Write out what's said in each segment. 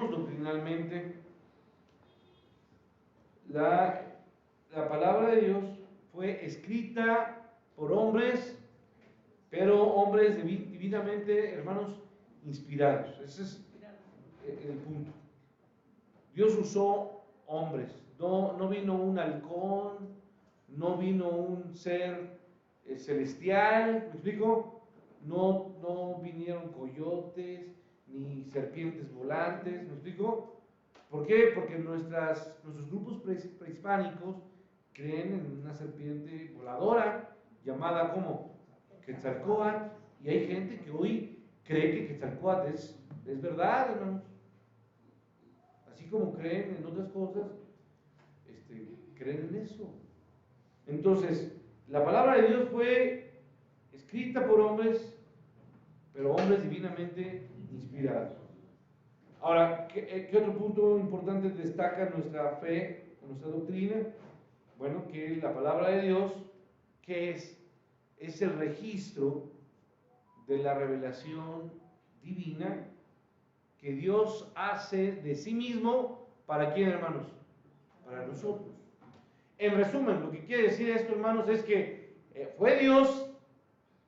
creemos doctrinalmente, la palabra de Dios fue escrita por hombres, pero hombres divinamente, hermanos, inspirados. Ese es el punto. Dios usó hombres, no vino un halcón, no vino un ser celestial, ¿me explico? No vinieron coyotes, ni serpientes volantes, ¿me explico? ¿Por qué? Porque nuestros grupos prehispánicos creen en una serpiente voladora llamada como Quetzalcóatl, y hay gente que hoy cree que Quetzalcóatl es verdad, hermanos. Así como creen en otras cosas, creen en eso. Entonces, la palabra de Dios fue escrita por hombres, pero hombres divinamente inspirados. Ahora, ¿qué otro punto importante destaca nuestra fe, nuestra doctrina? Bueno, que la palabra de Dios, ¿qué es? Es el registro de la revelación divina que Dios hace de sí mismo. ¿Para quién, hermanos? Para nosotros. En resumen, lo que quiere decir esto, hermanos, es que fue Dios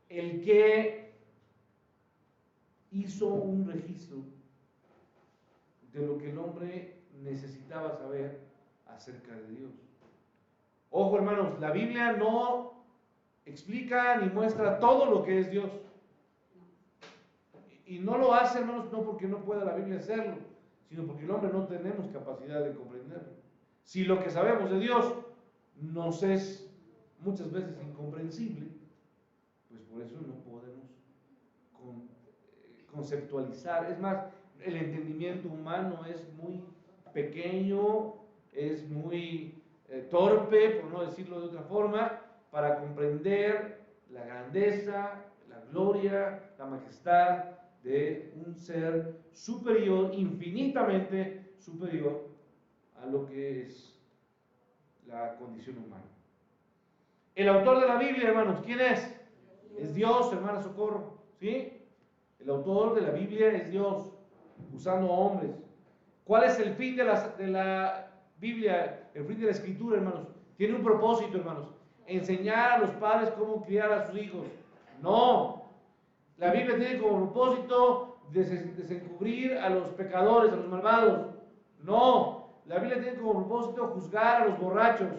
el que hizo un registro de lo que el hombre necesitaba saber acerca de Dios. Ojo, hermanos, la Biblia no explica ni muestra todo lo que es Dios. Y no lo hace, hermanos, no porque no pueda la Biblia hacerlo, sino porque el hombre no tenemos capacidad de comprenderlo. Si lo que sabemos de Dios nos es muchas veces incomprensible, pues por eso no podemos conceptualizar. Es más, el entendimiento humano es muy pequeño, es muy torpe, por no decirlo de otra forma, para comprender la grandeza, la gloria, la majestad de un ser superior, infinitamente superior a lo que es la condición humana. El autor de la Biblia, hermanos, ¿quién es? Es Dios, hermana Socorro, ¿sí? El autor de la Biblia es Dios, usando hombres. ¿Cuál es el fin de la Biblia, el fin de la Escritura, hermanos? Tiene un propósito, hermanos. Enseñar a los padres cómo criar a sus hijos. No. La Biblia tiene como propósito desencubrir a los pecadores, a los malvados. No. La Biblia tiene como propósito juzgar a los borrachos.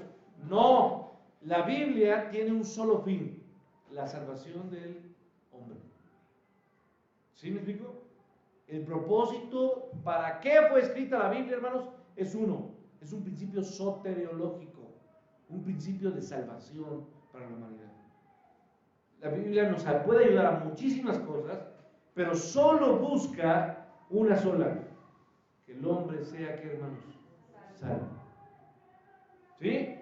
No. La Biblia tiene un solo fin: la salvación del hombre. ¿Sí me explico? El propósito, ¿para qué fue escrita la Biblia, hermanos? Es uno, es un principio soteriológico, un principio de salvación para la humanidad. La Biblia nos puede ayudar a muchísimas cosas, pero solo busca una sola: que el hombre sea, ¿qué, hermanos? Salvo. ¿Sí?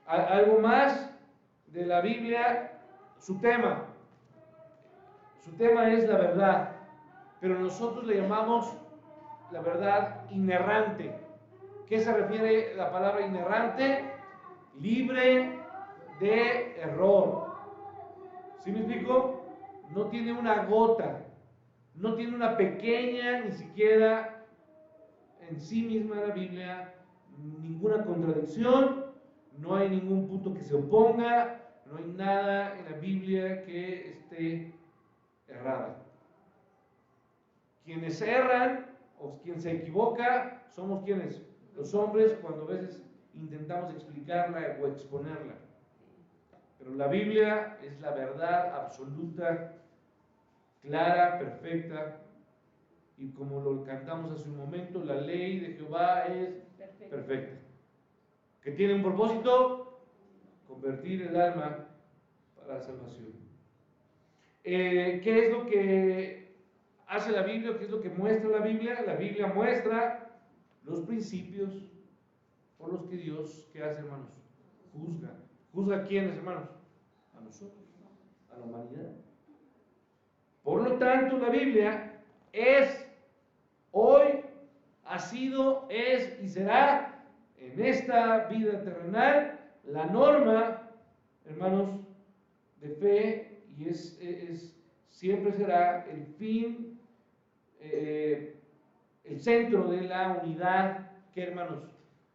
Algo más de la Biblia, su tema. Su tema es la verdad, pero nosotros le llamamos la verdad inerrante. ¿Qué se refiere la palabra inerrante? Libre de error. ¿Sí me explico? No tiene una gota, no tiene una pequeña, ni siquiera en sí misma la Biblia, ninguna contradicción, no hay ningún punto que se oponga, no hay nada en la Biblia que esté errada. Quienes erran o quien se equivoca somos quienes, los hombres, cuando a veces intentamos explicarla o exponerla. Pero la Biblia es la verdad absoluta, clara, perfecta, y como lo cantamos hace un momento, la ley de Jehová es perfecta. ¿Que tiene un propósito? Convertir el alma para la salvación. ¿Qué es lo que hace la Biblia? ¿Qué es lo que muestra la Biblia? La Biblia muestra los principios por los que Dios, ¿qué hace, hermanos? Juzga. ¿Juzga a quiénes, hermanos? A nosotros, a la humanidad. Por lo tanto, la Biblia es, hoy, ha sido, es y será en esta vida terrenal la norma, hermanos, de fe, y siempre será el fin, el el centro de la unidad, ¿qué, hermanos?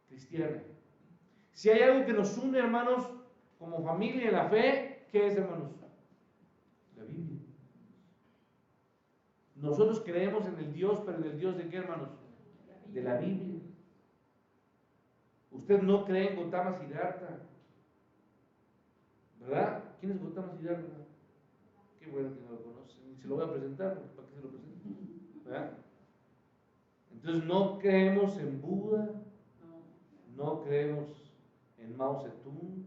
Cristiana. Si hay algo que nos une, hermanos, como familia en la fe, ¿qué es, hermanos? La Biblia. Nosotros creemos en el Dios, pero en el Dios de qué, hermanos? De la Biblia. Usted no cree en Gautama Siddhartha, ¿verdad? ¿Quién es Gautama Siddhartha? Qué bueno que no lo conocen. Se lo voy a presentar, porque ¿para qué se lo presento? ¿Verdad? Entonces no creemos en Buda, no creemos en Mao Zedong,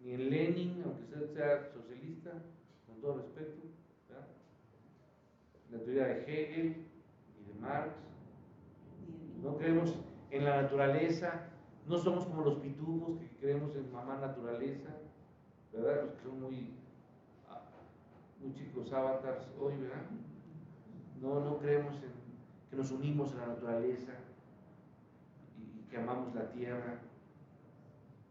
ni en Lenin, aunque usted sea socialista, con todo respeto, ¿verdad? La teoría de Hegel, ni de Marx. No creemos en la naturaleza, no somos como los pitufos que creemos en mamá naturaleza, ¿verdad? Los que son muy chicos avatars hoy, ¿verdad? No creemos en que nos unimos a la naturaleza y que amamos la tierra.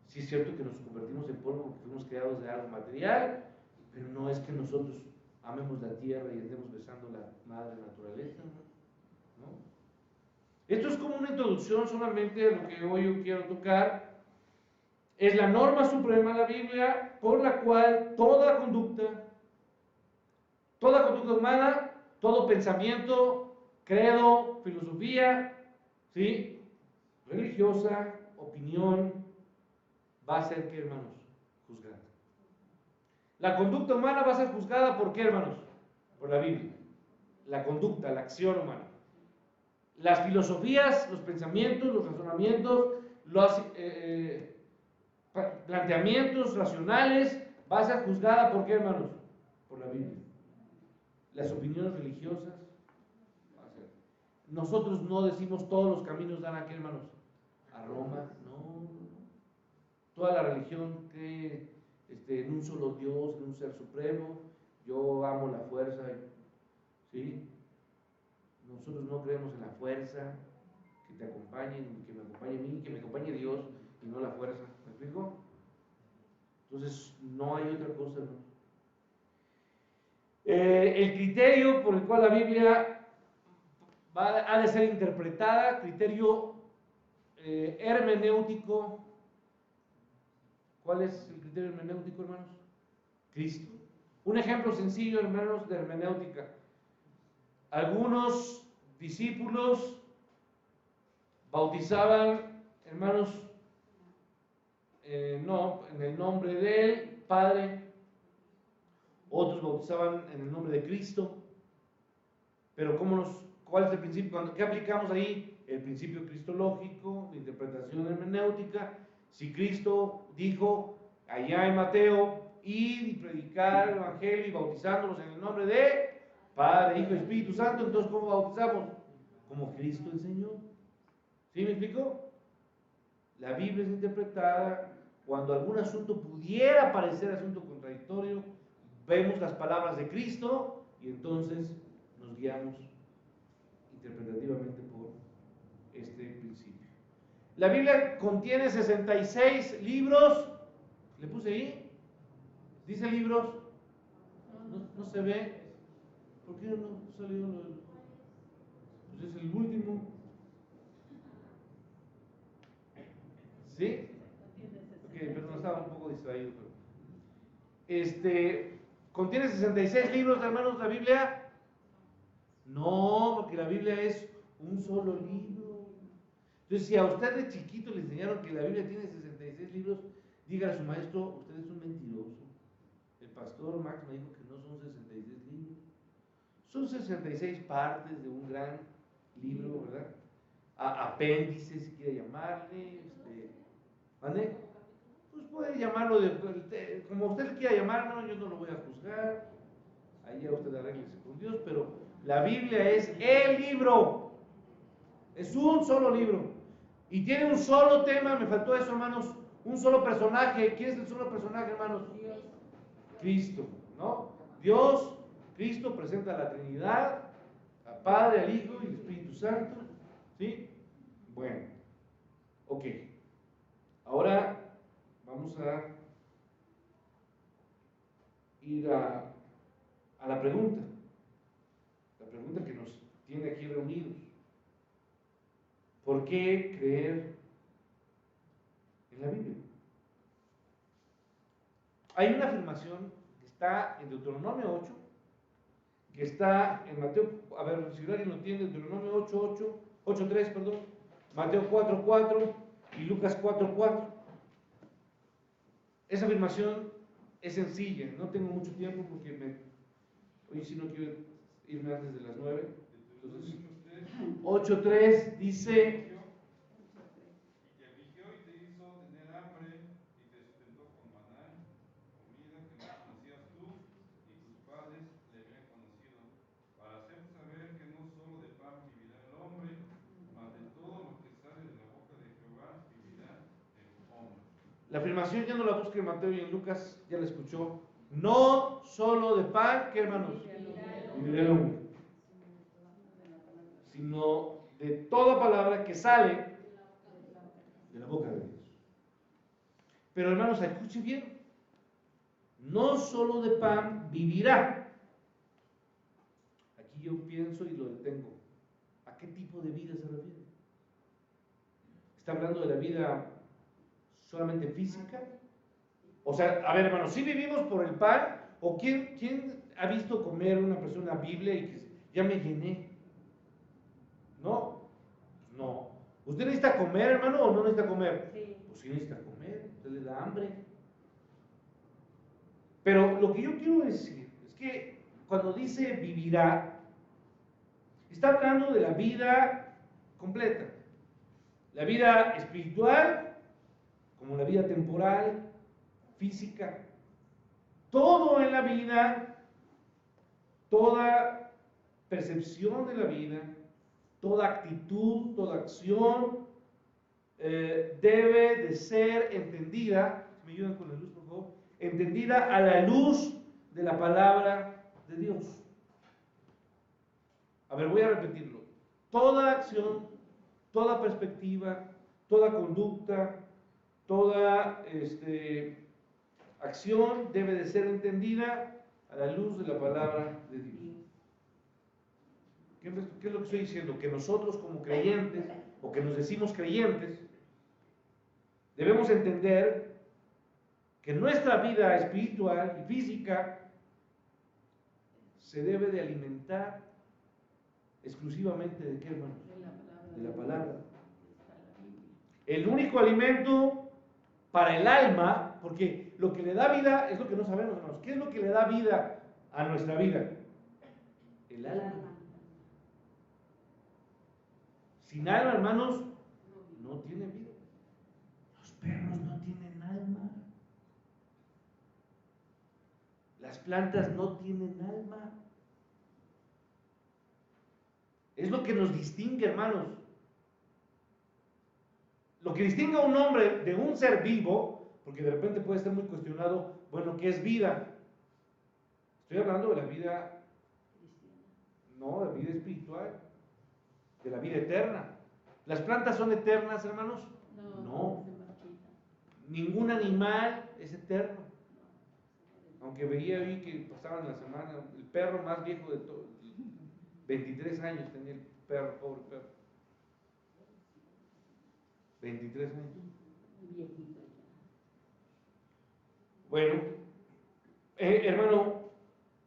Sí es cierto que nos convertimos en polvo porque fuimos creados de algo material, pero no es que nosotros amemos la tierra y estemos besando la madre naturaleza, ¿no? Esto es como una introducción solamente a lo que hoy yo quiero tocar. Es la norma suprema de la Biblia por la cual toda conducta humana, todo pensamiento, credo, filosofía, ¿sí? Religiosa, opinión, va a ser, ¿qué, hermanos? Juzgada. La conducta humana va a ser juzgada ¿por qué, hermanos? Por la Biblia. La conducta, la acción humana. Las filosofías, los pensamientos, los razonamientos, los planteamientos racionales, va a ser juzgada ¿por qué, hermanos? Por la Biblia. Las opiniones religiosas, va a ser. Nosotros no decimos todos los caminos dan a qué, hermanos? A Roma, no. Toda la religión cree en un solo Dios, en un ser supremo. Yo amo la fuerza, ¿sí? Nosotros no creemos en la fuerza, que te acompañe, que me acompañe a mí, que me acompañe Dios y no la fuerza. ¿Me explico? Entonces, no hay otra cosa, ¿no? El criterio por el cual la Biblia ha de ser interpretada, criterio hermenéutico. ¿Cuál es el criterio hermenéutico, hermanos? Cristo. Un ejemplo sencillo, hermanos, de hermenéutica. Algunos discípulos bautizaban, hermanos, no, en el nombre del Padre. Otros bautizaban en el nombre de Cristo. Pero ¿cuál es el principio? ¿Qué aplicamos ahí? El principio cristológico, de interpretación hermenéutica. Si Cristo dijo allá en Mateo, ir y predicar el Evangelio y bautizándolos en el nombre de Padre, Hijo y Espíritu Santo, entonces ¿cómo bautizamos? Como Cristo enseñó. ¿Sí me explico? La Biblia es interpretada cuando algún asunto pudiera parecer asunto contradictorio, vemos las palabras de Cristo y entonces nos guiamos interpretativamente por este principio. La Biblia contiene 66 libros. ¿Le puse ahí? ¿Dice libros? No se ve. ¿Por qué no salió lo del...? Pues es el último. ¿Sí? Ok, pero no estaba un poco distraído. ¿Contiene 66 libros, hermanos, la Biblia? No, porque la Biblia es un solo libro. Entonces, si a usted de chiquito le enseñaron que la Biblia tiene 66 libros, diga a su maestro, usted es un mentiroso. El pastor Max me dijo que no son 66 libros. Son 66 partes de un gran libro, ¿verdad? Apéndice, si quiere llamarle. ¿Vale? Pues puede llamarlo como usted le quiera llamar, no, yo no lo voy a juzgar. Ahí ya usted arréglese con Dios, pero la Biblia es el libro. Es un solo libro. Y tiene un solo tema, me faltó eso, hermanos. Un solo personaje. ¿Quién es el solo personaje, hermanos? Dios. Cristo, ¿no? Dios, Cristo presenta a la Trinidad, al Padre, al Hijo y al Espíritu Santo. ¿Sí? Bueno, ok. Ahora vamos a ir a la pregunta que nos tiene aquí reunidos. ¿por qué creer en la Biblia? Hay una afirmación que está en Deuteronomio 8, que está en Mateo, a ver si alguien lo entiende, Deuteronomio 8:3, perdón, Mateo 4:4 y Lucas 4:4. Esa afirmación es sencilla, no tengo mucho tiempo porque hoy sí no quiero irme antes de las 9. Entonces, 8:3 dice: y te afligió y te hizo tener hambre y te sustentó con maná, comida que no conocías tú ni tus padres le habían conocido, para hacerte saber que no solo de pan vivirá el hombre, mas de todo lo que sale de la boca de Jehová vivirá el hombre. La afirmación ya no la busque en Mateo y en Lucas, ya la escuchó. No solo de pan, ¿qué hermanos? Vivirá el hombre, sino de toda palabra que sale de la boca de Dios. Pero hermanos, escuchen bien, no solo de pan vivirá. Aquí yo pienso y lo detengo. ¿A qué tipo de vida se refiere? ¿Está hablando de la vida solamente física? O sea, a ver hermanos, si vivimos por el pan, o quién ha visto comer una persona Biblia y que ya me llené? No, no. ¿Usted necesita comer, hermano, o no necesita comer? Sí. Pues sí necesita comer, usted le da hambre. Pero lo que yo quiero decir es que cuando dice vivirá, está hablando de la vida completa. La vida espiritual, como la vida temporal, física. Todo en la vida, toda percepción de la vida, toda actitud, toda acción debe de ser entendida, ¿me ayudan con la luz por favor? Entendida a la luz de la palabra de Dios. A ver, voy a repetirlo. Toda acción, toda perspectiva, toda conducta, toda acción debe de ser entendida a la luz de la palabra de Dios. ¿Qué es lo que estoy diciendo? Que nosotros como creyentes, o que nos decimos creyentes, debemos entender que nuestra vida espiritual y física se debe de alimentar exclusivamente de qué, hermanos? De la palabra. El único alimento para el alma, porque lo que le da vida es lo que no sabemos, hermanos. ¿Qué es lo que le da vida a nuestra vida? El alma. Sin alma, hermanos, no tiene vida. Los perros no tienen alma. Las plantas no tienen alma. Es lo que nos distingue, hermanos. Lo que distingue a un hombre de un ser vivo, porque de repente puede ser muy cuestionado, bueno, ¿qué es vida? Estoy hablando de la vida, no, de la vida espiritual, de la vida eterna. ¿Las plantas son eternas, hermanos? No. Ningún animal es eterno. Aunque veía hoy que pasaban la semana, el perro más viejo de todos, 23 años tenía el perro, pobre perro. 23 años. Bueno, hermano,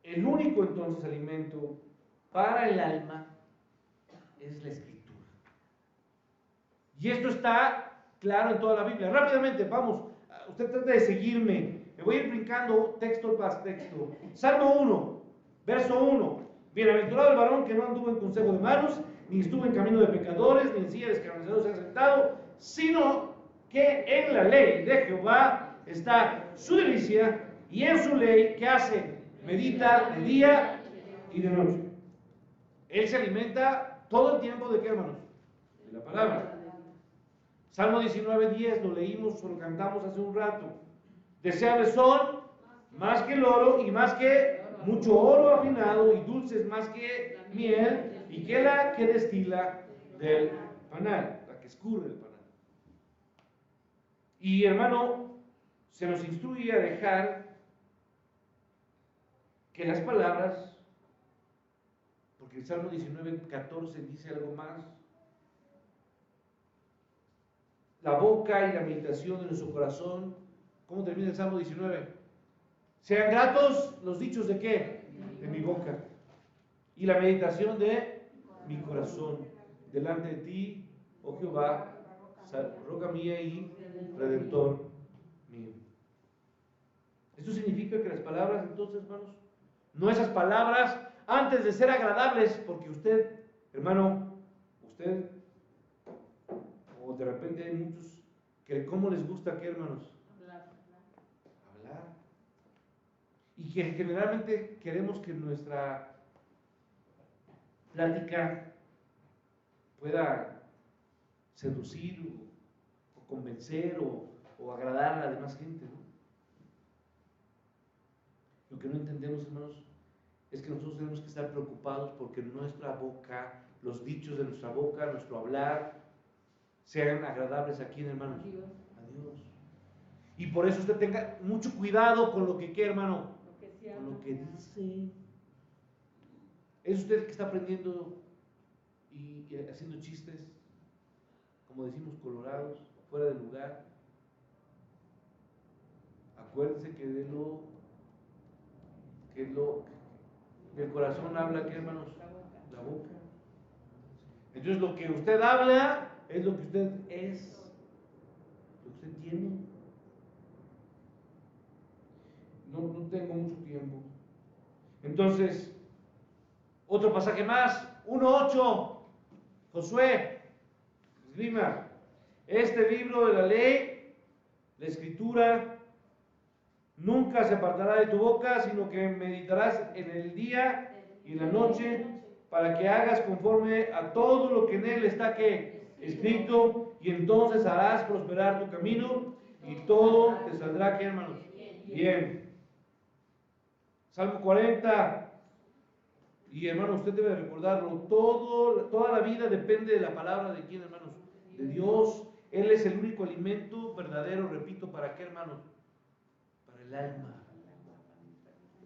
el único entonces alimento para el alma es la escritura. Y esto está claro en toda la Biblia. Rápidamente, vamos, usted trata de seguirme. Me voy a ir brincando texto tras texto. Salmo 1, verso 1. Bienaventurado el varón que no anduvo en consejo de malos, ni estuvo en camino de pecadores, ni en silla de escarnecedores se ha sentado, sino que en la ley de Jehová está su delicia, y en su ley, ¿qué hace? Medita de día y de noche. Él se alimenta todo el tiempo de qué, hermanos? De la palabra. Salmo 19:10, lo leímos o lo cantamos hace un rato. Deseables son más que el oro y más que mucho oro afinado y dulces más que miel y que la que destila del panal, la que escurre el panal. Y hermano, se nos instruye a dejar que las palabras, porque el Salmo 19:14 dice algo más, la boca y la meditación de nuestro corazón. ¿Cómo termina el Salmo 19? Sean gratos los dichos de ¿qué? De mi boca. Y la meditación de mi corazón. Delante de ti, oh Jehová, roca mía y redentor mío. Esto significa que las palabras, entonces, hermanos, no esas palabras, antes de ser agradables, porque usted, hermano, usted, o de repente hay muchos que ¿cómo les gusta qué, hermanos? Hablar. Y que generalmente queremos que nuestra plática pueda seducir o convencer o agradar a la demás gente, ¿no? Lo que no entendemos, hermanos, es que nosotros tenemos que estar preocupados porque nuestra boca, los dichos de nuestra boca, nuestro hablar, sean agradables a quién, hermanos. A Dios. Y por eso usted tenga mucho cuidado con lo que quiere, hermano, con lo que dice. Es usted que está aprendiendo y haciendo chistes, como decimos, colorados, fuera de lugar. Acuérdese que del corazón habla, ¿qué, hermanos? La boca. Entonces lo que usted habla es lo que usted es, lo que usted tiene. No tengo mucho tiempo. Entonces, otro pasaje más, 1:8, Josué, esgrima, este libro de la ley, la escritura, nunca se apartará de tu boca, sino que meditarás en el día y en la noche, para que hagas conforme a todo lo que en él está escrito, y entonces harás prosperar tu camino, y todo te saldrá, ¿qué, hermanos? Bien. Salmo 40. Y hermano, usted debe recordarlo, toda la vida depende de la palabra de quién, hermanos, de Dios. Él es el único alimento verdadero, repito, ¿para qué, hermanos? Para el alma,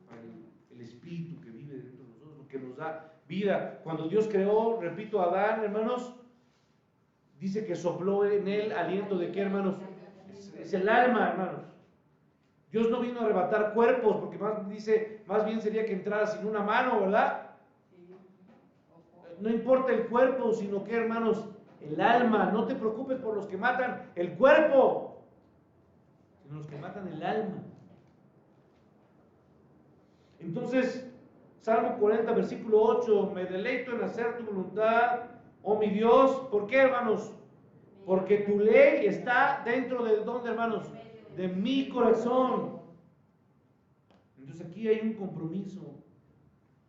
para el espíritu que vive dentro de nosotros, lo que nos da vida. Cuando Dios creó, repito, a Adán, hermanos, dice que sopló en él aliento de qué, hermanos, es el alma, hermanos. Dios no vino a arrebatar cuerpos, porque más bien sería que entrara sin una mano, ¿verdad? No importa el cuerpo, sino que, hermanos, el alma. No te preocupes por los que matan el cuerpo, sino los que matan el alma. Entonces, Salmo 40, versículo 8, me deleito en hacer tu voluntad, oh mi Dios. ¿Por qué, hermanos? Porque tu ley está dentro de ¿dónde, hermanos? De mi corazón. Entonces aquí hay un compromiso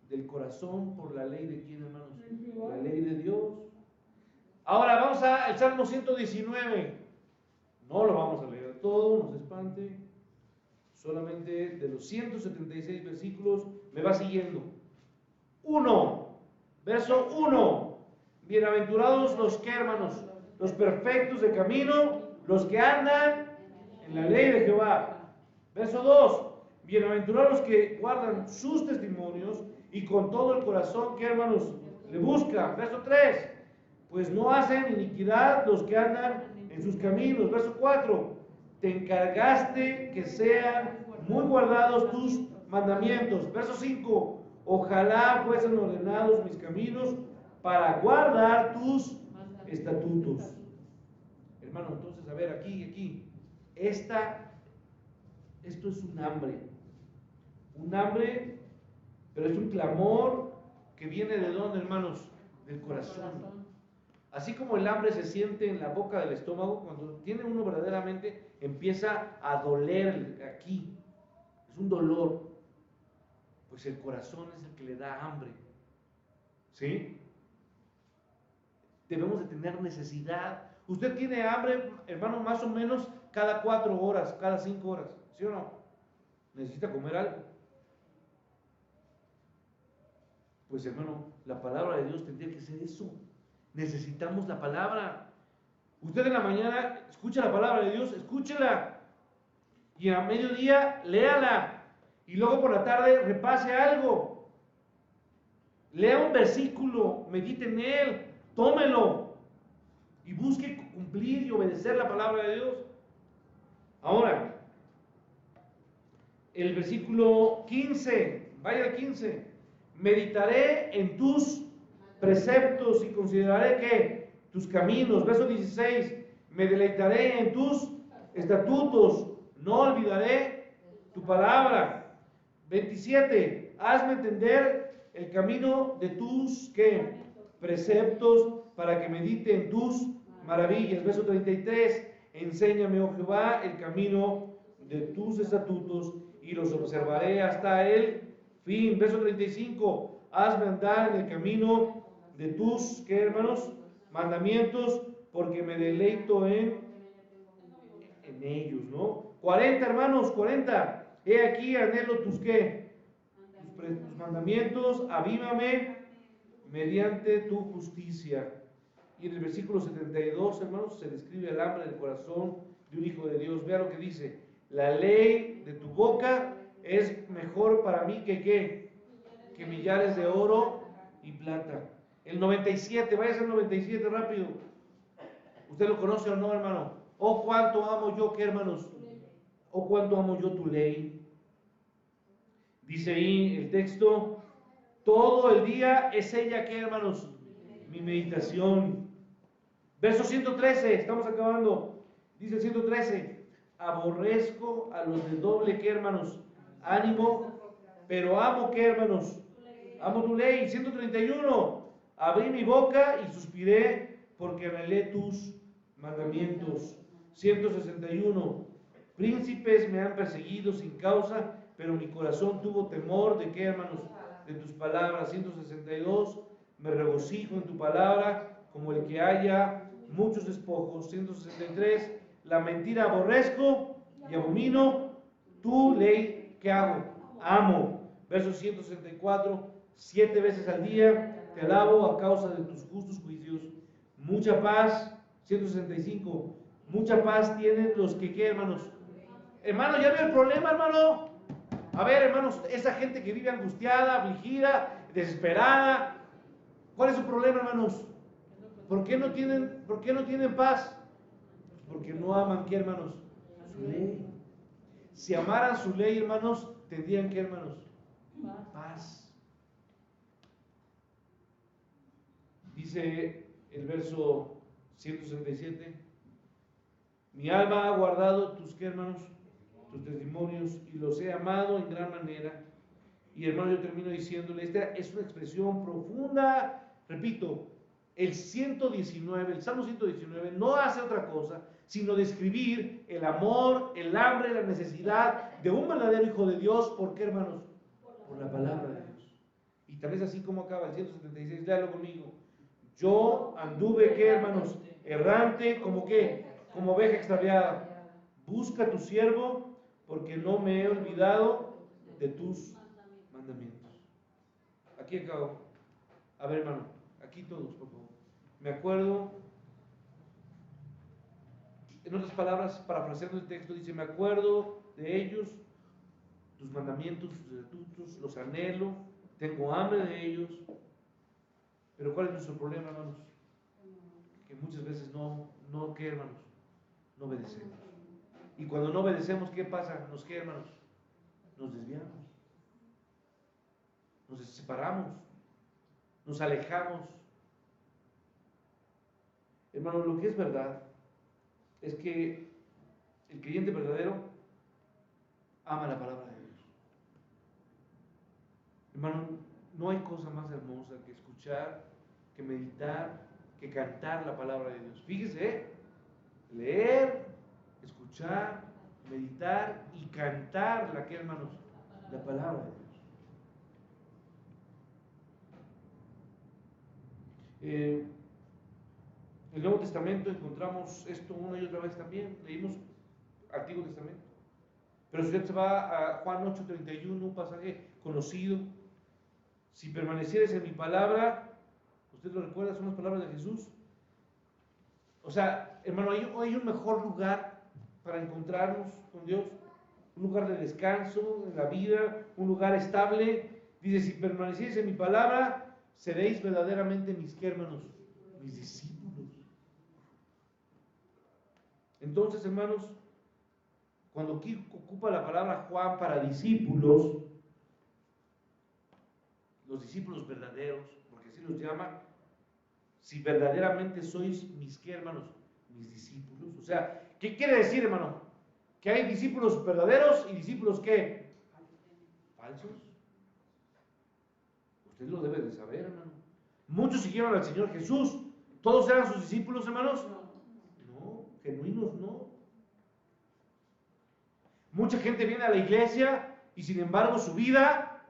del corazón por la ley de quién, hermanos, la ley de Dios. Ahora vamos al Salmo 119. No lo vamos a leer todo, no se espante. Solamente de los 176 versículos me va siguiendo. 1, verso 1. Bienaventurados los que, hermanos, los perfectos de camino, los que andan en la ley de Jehová. Verso 2. Bienaventurados los que guardan sus testimonios y con todo el corazón que, hermanos, le buscan. Verso 3. Pues no hacen iniquidad los que andan en sus caminos. Verso 4. Te encargaste que sean muy guardados tus mandamientos. Verso 5. Ojalá fuesen ordenados mis caminos para guardar tus estatutos. Hermano, entonces, a ver, aquí. Esto es un hambre, pero es un clamor que viene de ¿dónde, hermanos? Del corazón. Así como el hambre se siente en la boca del estómago, cuando tiene uno verdaderamente, empieza a doler aquí. Es un dolor. Pues el corazón es el que le da hambre. ¿Sí? Debemos de tener necesidad. Usted tiene hambre, hermano, más o menos cada 4 horas, cada 5 horas. ¿Sí o no? Necesita comer algo. Pues, hermano, la palabra de Dios tendría que ser eso. Necesitamos la palabra. Usted en la mañana escucha la palabra de Dios, escúchela. Y a mediodía, léala. Y luego por la tarde, repase algo. Lea un versículo, medite en él, tómelo. Y busque cumplir y obedecer la palabra de Dios. Ahora, el versículo 15, vaya al 15. Meditaré en tus preceptos y consideraré que tus caminos. Verso 16, me deleitaré en tus estatutos, no olvidaré tu palabra. 27, hazme entender el camino de tus ¿qué? Preceptos para que medite en tus maravillas. Verso 33, enséñame, oh Jehová, el camino de tus estatutos y los observaré hasta el fin. Verso 35, hazme andar en el camino de tus, ¿qué hermanos? Mandamientos, porque me deleito en ellos, ¿no? 40 hermanos, 40. He aquí, anhelo tus, ¿qué? Tus mandamientos, avívame mediante tu justicia. Y en el versículo 72, hermanos, se describe el hambre del corazón de un hijo de Dios. Vea lo que dice: la ley de tu boca es mejor para mí que ¿qué? Que millares de oro y plata. El 97, vaya a ser 97 rápido. ¿Usted lo conoce o no, hermano? Oh, cuánto amo yo, ¿qué, hermanos? Oh, cuánto amo yo tu ley. Dice ahí el texto, todo el día es ella, ¿qué, hermanos? Mi meditación. Verso 113, estamos acabando. Dice el 113, aborrezco a los de doble, ¿qué, hermanos? Ánimo, pero amo, ¿qué, hermanos? Amo tu ley. 131, abrí mi boca y suspiré porque anhelé tus mandamientos. 161, príncipes me han perseguido sin causa, pero mi corazón tuvo temor de qué, hermanos, de tus palabras. 162, me regocijo en tu palabra como el que haya muchos despojos. 163, la mentira aborrezco y abomino tu ley, ¿qué hago? Amo. Verso 164, 7 veces al día te alabo a causa de tus justos juicios. Mucha paz. 165, mucha paz tienen los que, ¿qué, hermanos? Hermano, ¿ya vio el problema, hermano? A ver, hermanos, esa gente que vive angustiada, afligida, desesperada, ¿cuál es su problema, hermanos? ¿Por qué no tienen paz? Porque no aman, ¿qué, hermanos? Su ley. Si amaran su ley, hermanos, tendrían, ¿qué, hermanos? Paz. Dice el verso 167, mi alma ha guardado tus, ¿qué, hermanos? Tus testimonios y los he amado en gran manera. Y hermano, yo termino diciéndole, esta es una expresión profunda. Repito, el Salmo 119 no hace otra cosa sino describir el amor, el hambre, la necesidad de un verdadero hijo de Dios. ¿Por qué, hermanos? Por la palabra de Dios. Y tal vez así como acaba el 176, léalo conmigo. Yo anduve, ¿qué, hermanos? Errante, ¿como qué? Como oveja extraviada. Busca a tu siervo, porque no me he olvidado de tus mandamientos. Aquí acabo. A ver, hermano, aquí todos, por favor. Me acuerdo, en otras palabras, parafraseando el texto, dice, me acuerdo de ellos, tus mandamientos, tus estatutos, los anhelo, tengo hambre de ellos. Pero ¿cuál es nuestro problema, hermanos? Que muchas veces ¿qué, hermanos? No obedecemos. Y cuando no obedecemos, ¿qué pasa? ¿Qué, hermanos? Nos desviamos. Nos separamos. Nos alejamos. Hermano, lo que es verdad es que el creyente verdadero ama la palabra de Dios. Hermano, no hay cosa más hermosa que escuchar, que meditar, que cantar la palabra de Dios. Fíjese, leer, escuchar, meditar y cantar hermanos, la palabra de Dios. En el Nuevo Testamento encontramos esto una y otra vez también. Leímos Antiguo Testamento. Pero si usted se va a Juan 8:31, un pasaje conocido, si permanecieres en mi palabra, usted lo recuerda, son las palabras de Jesús. O sea, hermano, hay un mejor lugar para encontrarnos con Dios, un lugar de descanso en la vida, un lugar estable. Dice, si permanecieres en mi palabra, seréis verdaderamente mis, ¿qué, hermanos? Mis discípulos. Entonces, hermanos, cuando aquí ocupa la palabra Juan para discípulos, los discípulos verdaderos, porque así los llama, si verdaderamente sois mis, ¿qué, hermanos? Mis discípulos. O sea, ¿qué quiere decir, hermano? Que hay discípulos verdaderos y discípulos, ¿qué? Falsos. Usted lo debe de saber, hermano. Muchos siguieron al Señor Jesús. ¿Todos eran sus discípulos, hermanos? No, genuinos no. Mucha gente viene a la iglesia y sin embargo su vida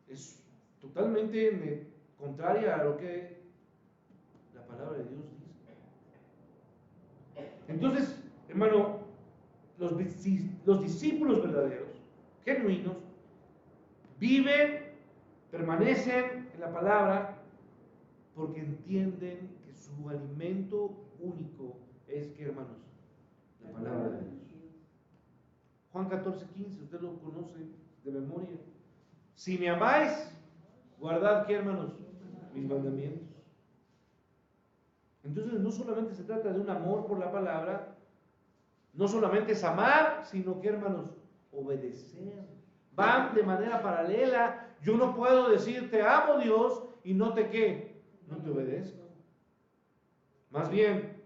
es totalmente contraria a lo que la palabra de Dios dice. Entonces, hermano, los discípulos verdaderos, genuinos, viven, permanecen en la palabra porque entienden que su alimento único es, ¿qué, hermanos? La palabra de Dios. Juan 14:15, usted lo conoce de memoria. Si me amáis, guardad, ¿qué, hermanos? Mis mandamientos. Entonces no solamente se trata de un amor por la palabra, no solamente es amar, sino que, hermanos, obedecer. Van de manera paralela. Yo no puedo decir te amo, Dios, y no te, ¿qué? No te obedezco. Más bien,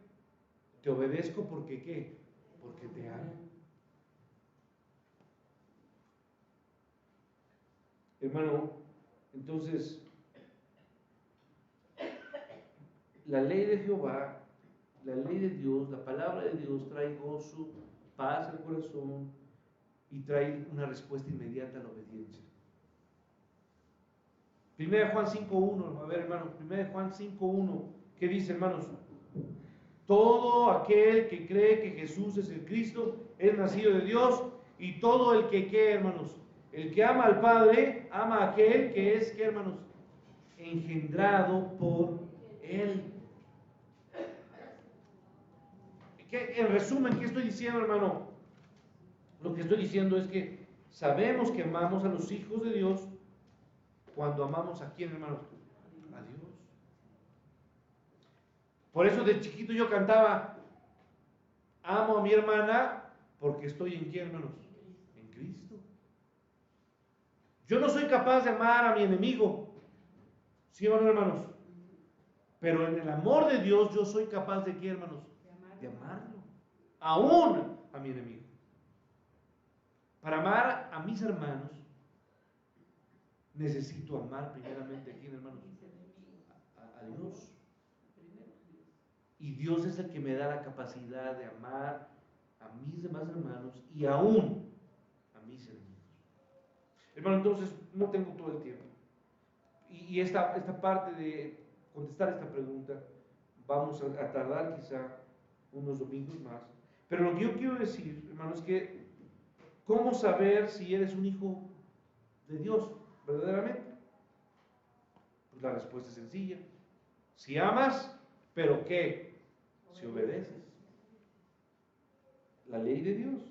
te obedezco porque, ¿qué? Porque te amo. Hermano, entonces, la ley de Jehová, la ley de Dios, la palabra de Dios trae gozo, paz al corazón y trae una respuesta inmediata a la obediencia. 1 Juan 5:1, a ver, hermanos, 1 Juan 5:1, ¿qué dice, hermanos? Todo aquel que cree que Jesús es el Cristo es nacido de Dios, y todo el que, ¿qué, hermanos? El que ama al Padre, ama a aquel que es, ¿qué, hermanos? Engendrado por Él. En resumen, ¿qué estoy diciendo, hermano? Lo que estoy diciendo es que sabemos que amamos a los hijos de Dios cuando amamos a quién, hermanos? A Dios. Por eso de chiquito yo cantaba, amo a mi hermana porque estoy en quién, hermanos? En Cristo. Yo no soy capaz de amar a mi enemigo, ¿sí o no, hermanos? Pero en el amor de Dios yo soy capaz de qué, hermanos? De amarlo, aún a mi enemigo. Para amar a mis hermanos, necesito amar primeramente a quién, hermanos? A Dios. Y Dios es el que me da la capacidad de amar a mis demás hermanos y aún a mis enemigos. Hermano, entonces no tengo todo el tiempo. Y esta parte de contestar esta pregunta vamos a tardar quizá unos domingos más. Pero lo que yo quiero decir, hermano, es que ¿cómo saber si eres un hijo de Dios verdaderamente? Pues la respuesta es sencilla. Si amas, ¿pero qué? Si obedeces. La ley de Dios.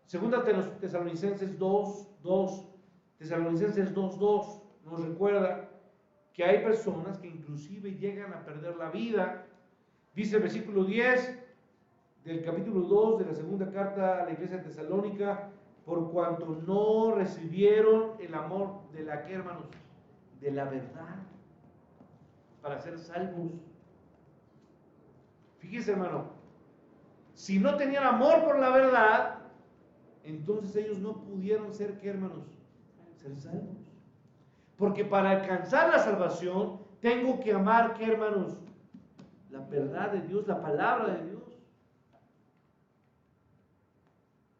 Segunda Tesalonicenses 2:2. Tesalonicenses 2:2 nos recuerda que hay personas que inclusive llegan a perder la vida. Dice el versículo 10 del capítulo 2 de la segunda carta a la iglesia de Tesalónica, por cuanto no recibieron el amor de la que, hermanos, de la verdad, para ser salvos. Fíjese, hermano, si no tenían amor por la verdad, entonces ellos no pudieron ser, ¿qué, hermanos? Ser salvos. Porque para alcanzar la salvación, tengo que amar, ¿qué, hermanos? La verdad de Dios, la palabra de Dios.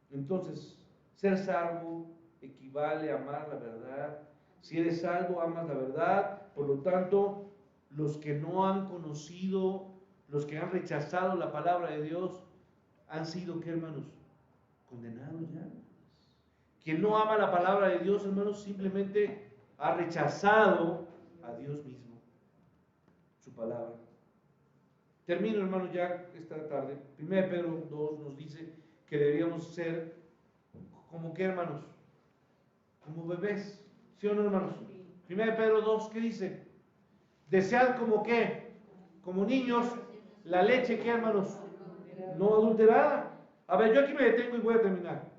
Entonces, ser salvo equivale a amar la verdad. Si eres salvo, amas la verdad. Por lo tanto, los que no han conocido, los que han rechazado la palabra de Dios, han sido, ¿qué, hermanos? Condenados ya. Quien no ama la palabra de Dios, hermanos, simplemente ha rechazado a Dios mismo, su palabra. Termino, hermanos, ya esta tarde. 1 Pedro 2 nos dice que deberíamos ser como, ¿qué, hermanos? Como bebés. ¿Sí o no, hermanos? 1 Pedro 2, ¿qué dice? Desead como, ¿qué? Como niños, la leche, ¿qué, hermanos? No adulterada. A ver, yo aquí me detengo y voy a terminar.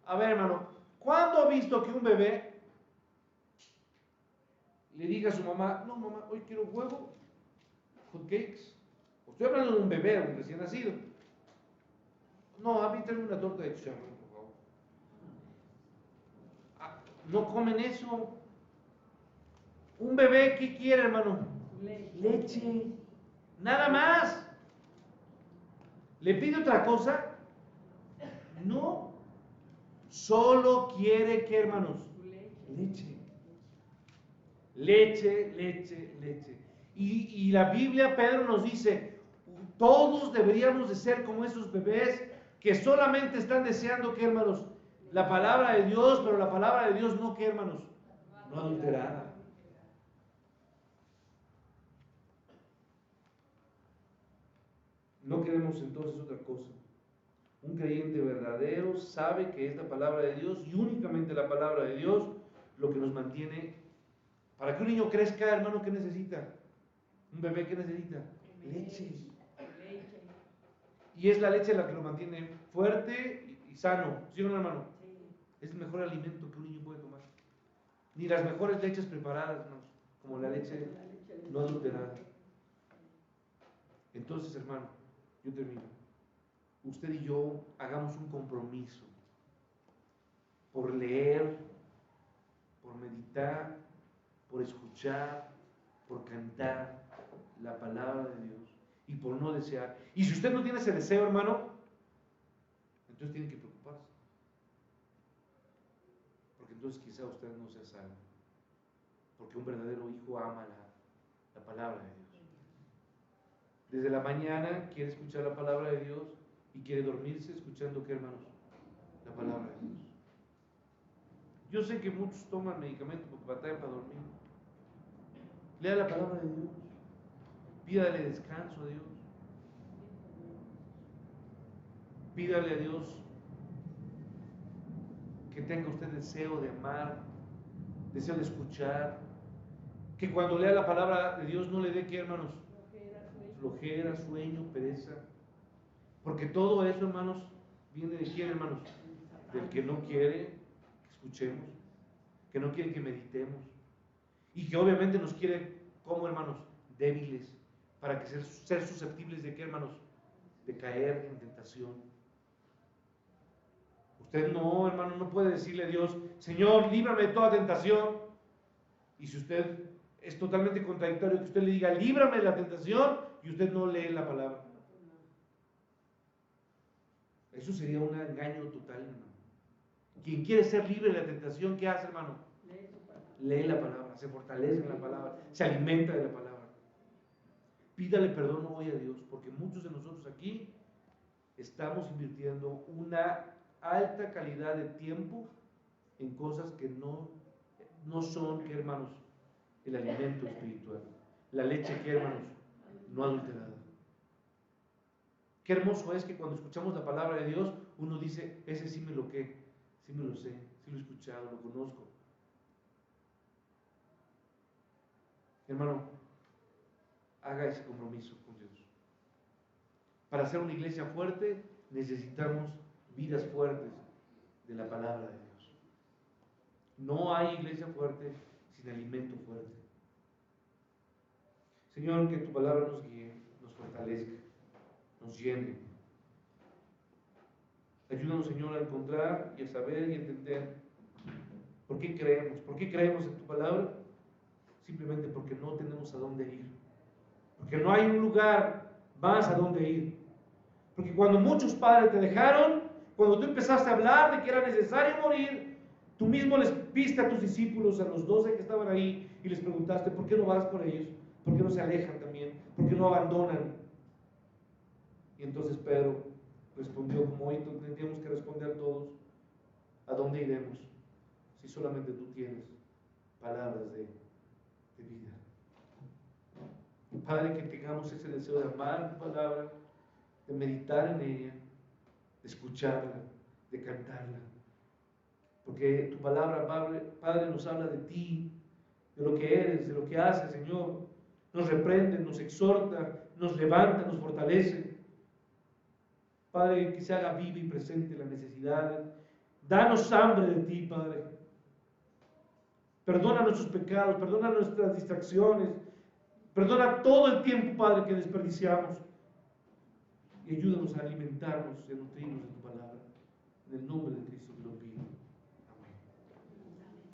A ver, hermano, ¿cuándo ha visto que un bebé le diga a su mamá, no mamá, hoy quiero huevo, hot cakes? Estoy hablando de un bebé, un recién nacido. No, a mí tráeme una torta de chicharrón, por favor. Ah, no comen eso. Un bebé, ¿qué quiere, hermano? Leche. Nada más. ¿Le pide otra cosa? No. Solo quiere, ¿qué, hermanos? Leche. Leche, leche, leche. Y la Biblia, Pedro nos dice, todos deberíamos de ser como esos bebés que solamente están deseando, ¿qué, hermanos? La palabra de Dios, pero la palabra de Dios no, ¿qué, hermanos? No adulterada. No queremos entonces otra cosa. Un creyente verdadero sabe que es la palabra de Dios y únicamente la palabra de Dios lo que nos mantiene. Para que un niño crezca, hermano, ¿qué necesita? Un bebé, ¿qué necesita? Leche. Y es la leche la que lo mantiene fuerte y sano. ¿Sí o no, hermano? Es el mejor alimento que un niño puede tomar. Ni las mejores leches preparadas, hermanos, como la leche no adulterada. Entonces, hermano, yo termino. Usted y yo hagamos un compromiso por leer, por meditar, por escuchar, por cantar la palabra de Dios y por no desear. Y si usted no tiene ese deseo, hermano, entonces tiene que preocuparse. Porque entonces quizá usted no sea salvo. Porque un verdadero hijo ama la palabra de Dios. Desde la mañana quiere escuchar la palabra de Dios y quiere dormirse escuchando, ¿qué, hermanos? La palabra de Dios. Yo sé que muchos toman medicamentos porque batallan para dormir. Lea la palabra de Dios. Pídale descanso a Dios. Pídale a Dios que tenga usted deseo de amar, deseo de escuchar. Que cuando lea la palabra de Dios no le dé, ¿qué, hermanos? Flojera, sueño, pereza. Porque todo eso, hermanos, viene de quién, hermanos? Del que no quiere que escuchemos, que no quiere que meditemos. Y que obviamente nos quiere, como, hermanos, débiles, para que ser susceptibles de qué, hermanos? De caer en tentación. Usted no, hermano, no puede decirle a Dios, Señor, líbrame de toda tentación. Y si usted es totalmente contradictorio que usted le diga, líbrame de la tentación, y usted no lee la palabra. Eso sería un engaño total, hermano. Quien quiere ser libre de la tentación, ¿qué hace, hermano? Lee la palabra, se fortalece en la palabra, se alimenta de la palabra. Pídale perdón hoy a Dios, porque muchos de nosotros aquí estamos invirtiendo una alta calidad de tiempo en cosas que no son, ¿qué, hermanos? El alimento espiritual. La leche, ¿qué, hermanos? No adulterada. Qué hermoso es que cuando escuchamos la palabra de Dios, uno dice, ese sí me lo sé, sí lo he escuchado, lo conozco. Hermano, haga ese compromiso con Dios. Para ser una iglesia fuerte, necesitamos vidas fuertes de la palabra de Dios. No hay iglesia fuerte sin alimento fuerte. Señor, que tu palabra nos guíe, nos fortalezca, nos llene. Ayúdanos, Señor, a encontrar y a saber y a entender por qué creemos. ¿Por qué creemos en tu palabra? Simplemente porque no tenemos a dónde ir. Porque no hay un lugar más a dónde ir. Porque cuando muchos padres te dejaron, cuando tú empezaste a hablar de que era necesario morir, tú mismo les viste a tus discípulos, a los 12 que estaban ahí, y les preguntaste, ¿por qué no vas por ellos? ¿Por qué no se alejan también? ¿Por qué no abandonan? Y entonces Pedro respondió, como hoy tendríamos que responder todos, ¿a dónde iremos si solamente tú tienes palabras de vida? Padre, que tengamos ese deseo de amar tu palabra, de meditar en ella, de escucharla, de cantarla. Porque tu palabra, Padre, nos habla de ti, de lo que eres, de lo que haces, Señor. Nos reprende, nos exhorta, nos levanta, nos fortalece. Padre, que se haga viva y presente la necesidad. Danos hambre de ti, Padre. Perdona nuestros pecados, perdona nuestras distracciones, perdona todo el tiempo, Padre, que desperdiciamos. Y ayúdanos a alimentarnos y a nutrirnos de tu palabra. En el nombre de Cristo te lo pido.